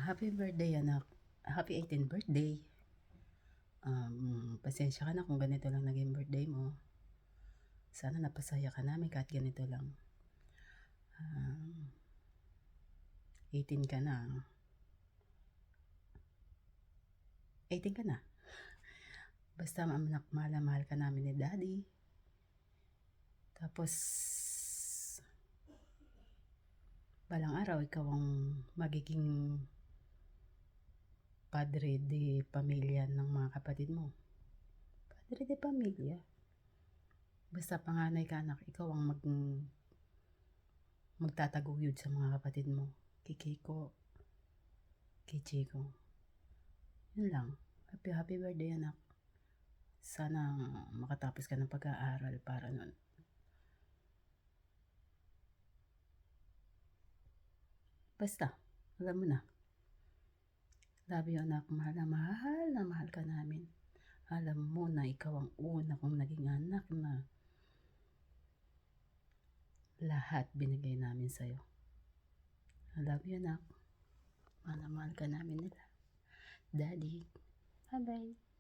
Happy birthday anak. Happy 18th birthday. Pasensya ka na kung ganito lang naging birthday mo. Sana napasaya ka namin kahit ganito lang. 18 ka na. 18 ka na. Basta anak, mahal na mahal ka namin ni Daddy. Tapos, balang araw ikaw ang magiging padre de pamilya ng mga kapatid mo. Padre de pamilya. Basta panganay ka anak, ikaw ang magtataguyod sa mga kapatid mo. Kay Kiko, kay Chico. Yun lang. Happy birthday anak. Sana makatapos ka ng pag-aaral para nun. Basta, alam mo na. Love you anak, mahal na mahal ka namin. Alam mo na ikaw ang una kong naging anak na lahat binigay namin sa'yo. I love you anak. Mahal na mahal ka namin nila. Daddy, bye-bye.